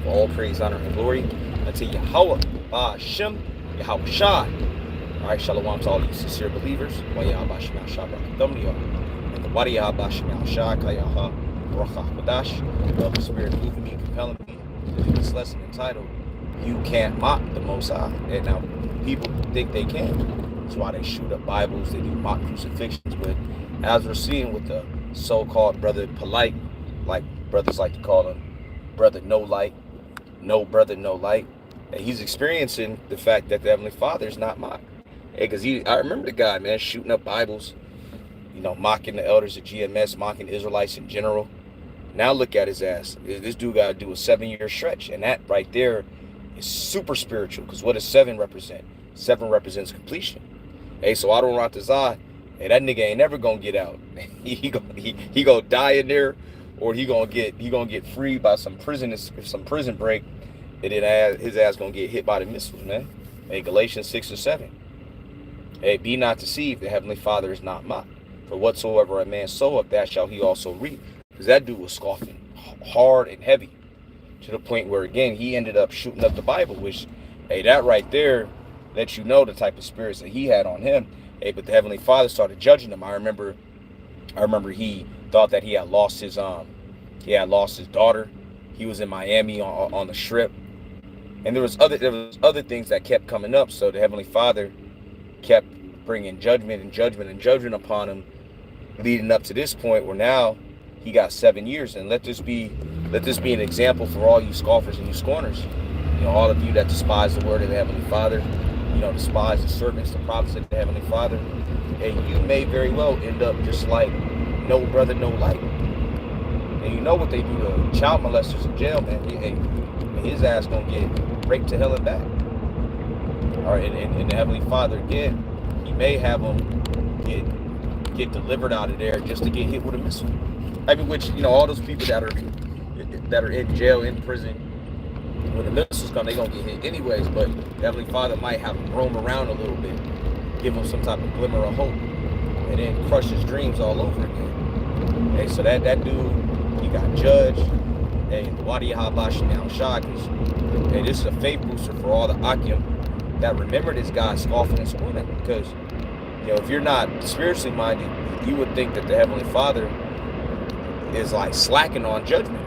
give all praise, honor, and glory unto Yahweh, Ba'ashem, Yahweh Shai. All right, shalom to all you sincere believers. And the Wadi Yahweh Shai Kayaha Baruch Hadash. The Spirit moving me and compelling me to do this lesson entitled "You Can't Mock the Most High." And now people think they can. That's why they shoot up Bibles, they do mock crucifixions. But as we're seeing with the so-called brother polite, like brothers like to call him, brother no light, no brother no light, and he's experiencing the fact that the Heavenly Father is not mocked. Hey, because I remember the guy, man, shooting up Bibles, mocking the elders of GMS, mocking Israelites in general. Now look at his ass. This dude got to do a 7-year stretch, and that right there is super spiritual. Because what does 7 represent? 7 represents completion. Hey, so I don't rot his eye. Hey, that nigga ain't never gonna get out. he gonna die in there, or he gonna get freed by some prison break, and then his ass gonna get hit by the missiles, man. Hey, Galatians 6 and 7. Hey, be not deceived, the Heavenly Father is not mocked. For whatsoever a man soweth, that shall he also reap. Because that dude was scoffing hard and heavy, to the point where, again, he ended up shooting up the Bible, which, hey, that right there lets you know the type of spirits that he had on him. Hey, but the Heavenly Father started judging him. I remember he thought that he had lost his daughter. He was in Miami on the Strip, and there was other things that kept coming up. So the Heavenly Father kept bringing judgment upon him, leading up to this point where now he got 7 years. And let this be an example for all you scoffers and you scorners. All of you that despise the word of the Heavenly Father, despise the servants, the prophets of the Heavenly Father, and you may very well end up just like no brother, no light. And you know what they do to child molesters in jail, man. His ass gonna get raped to hell and back. All right, and the Heavenly Father, again, he may have him get delivered out of there just to get hit with a missile. I mean, which, all those people that are in jail, in prison, when the missiles come, they gonna get hit anyways. But the Heavenly Father might have him roam around a little bit, give him some type of glimmer of hope, and then crush his dreams all over again. Hey, so that dude, he got judged. Hey, Wadi Habash now shot. Hey, this is a faith booster for all the Akim that remember this guy scoffing and scorning. Because, if you're not spiritually minded, you would think that the Heavenly Father is like slacking on judgment.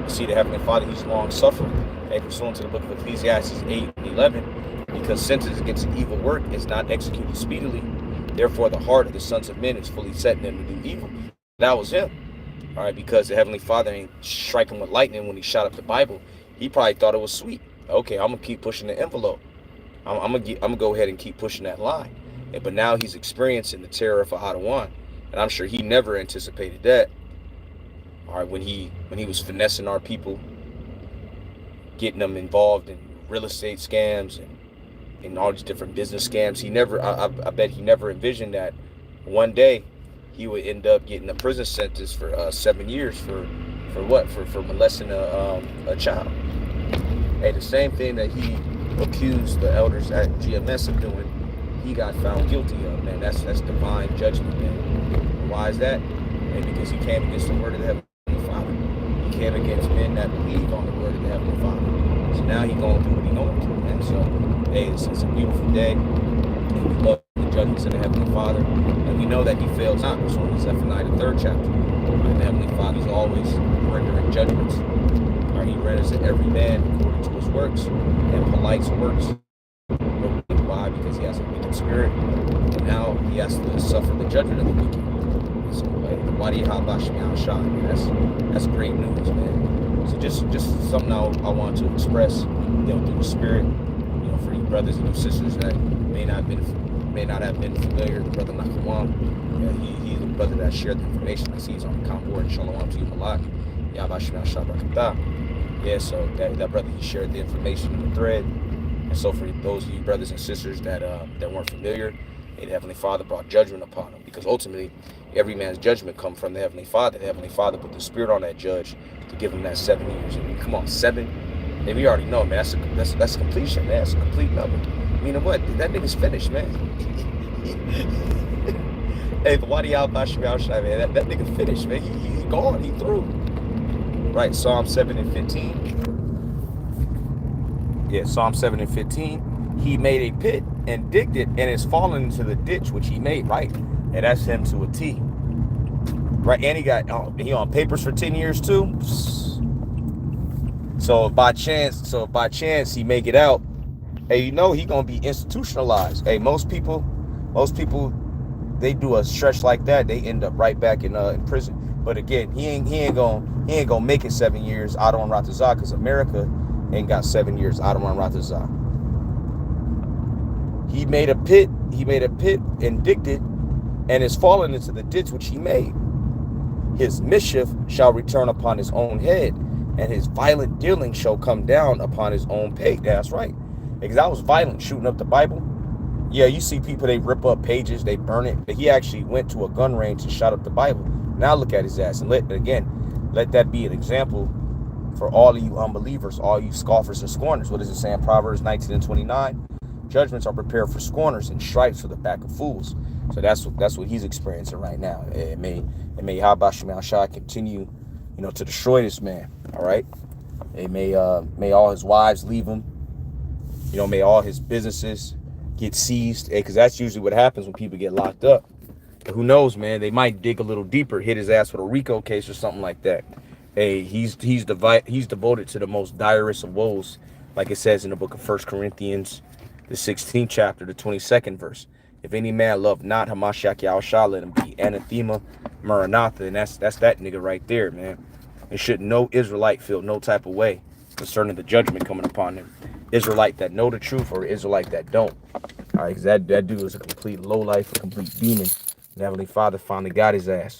You see, the Heavenly Father, he's long suffering. Hey, pursuant to the book of Ecclesiastes 8 and 11, because sentence against an evil work is not executed speedily. Therefore, the heart of the sons of men is fully set in them to do evil. That was him. All right, because the Heavenly Father ain't strike him with lightning when he shot up the Bible. He probably thought it was sweet. Okay, I'm gonna keep pushing the envelope. I'm gonna go ahead and keep pushing that line. But now he's experiencing the terror of Adawan, and I'm sure he never anticipated that. All right, when he was finessing our people, getting them involved in real estate scams and all these different business scams, I bet he never envisioned that one day he would end up getting a prison sentence for 7 years for what? For molesting a child. Hey, the same thing that he accused the elders at GMS of doing, he got found guilty of, man. That's divine judgment, man. Why is that? And because he came against the word of the Heavenly Father. He came against men that believe on the word of the Heavenly Father. So now he's going to do what he's going to do, man. So, hey, it's a beautiful day. And we love the judgments of the Heavenly Father. And we know that he fails not. It's on Zephaniah, the 3rd chapter. And the Heavenly Father is always rendering judgments. He renders to every man according to his works, and polite's works. Why? Because he has a wicked spirit, and now he has to suffer the judgment of the wicked. So, that's great news, man. So just something I want to express, through the spirit, for you brothers and you sisters that may not have been familiar. The brother Nakamam, he's the brother that shared the information. I see he's on the com board. Shalom to you, Malak. Yeah, so that brother, he shared the information in the thread. And so for those of you brothers and sisters that weren't familiar, the Heavenly Father brought judgment upon them, because ultimately every man's judgment comes from the Heavenly Father. The Heavenly Father put the spirit on that judge to give him that 7 years. I mean, come on, 7? And we already know, man, that's completion, man. That's a complete number. I mean, what? That nigga's finished, man. Hey, the Wadi al-Bashir al-Shai, man, that nigga finished, man. He's gone. He through. Right, Psalm 7 and 15. Psalm 7 and 15. He made a pit and digged it, and it's fallen into the ditch which he made, right? And that's him to a T. Right, and he on papers for 10 years too. So if by chance he make it out, hey, he gonna be institutionalized. Hey, most people, they do a stretch like that, they end up right back in prison. But again, he ain't gonna make it 7 years out on Ratazah, because America ain't got 7 years out on Ratazah. He made a pit and digged it, and it's fallen into the ditch which he made. His mischief shall return upon his own head, and his violent dealing shall come down upon his own pay. That's right. Because I was violent shooting up the Bible. Yeah, you see people, they rip up pages, they burn it. But he actually went to a gun range and shot up the Bible. Now look at his ass. And let that be an example for all of you unbelievers, all you scoffers and scorners. What does it say in Proverbs 19 and 29? Judgments are prepared for scorners and stripes for the back of fools. So that's what he's experiencing right now. It may Habashim Shah continue, to destroy this man. All right. May all his wives leave him. May all his businesses get seized. Because that's usually what happens when people get locked up. But who knows, man? They might dig a little deeper, hit his ass with a RICO case or something like that. Hey, he's devoted to the most direst of woes, like it says in the book of 1 Corinthians, the 16th chapter, the 22nd verse. If any man love not Hamashiach Yahushua, let him be anathema, maranatha. And that's that nigga right there, man. And should no Israelite feel no type of way concerning the judgment coming upon him. Israelite that know the truth or Israelite that don't. All right, because that dude is a complete lowlife, a complete demon. And Heavenly Father finally got his ass.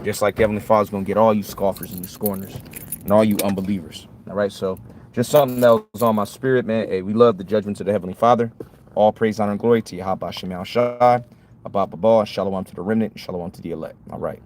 Just like Heavenly Father's going to get all you scoffers and you scorners and all you unbelievers. All right, so just something that was on my spirit, man. Hey, we love the judgments of the Heavenly Father. All praise, honor, and glory to Yahweh Shem Shai, Abba Baba, Shalom to the remnant, Shalom to the elect. All right.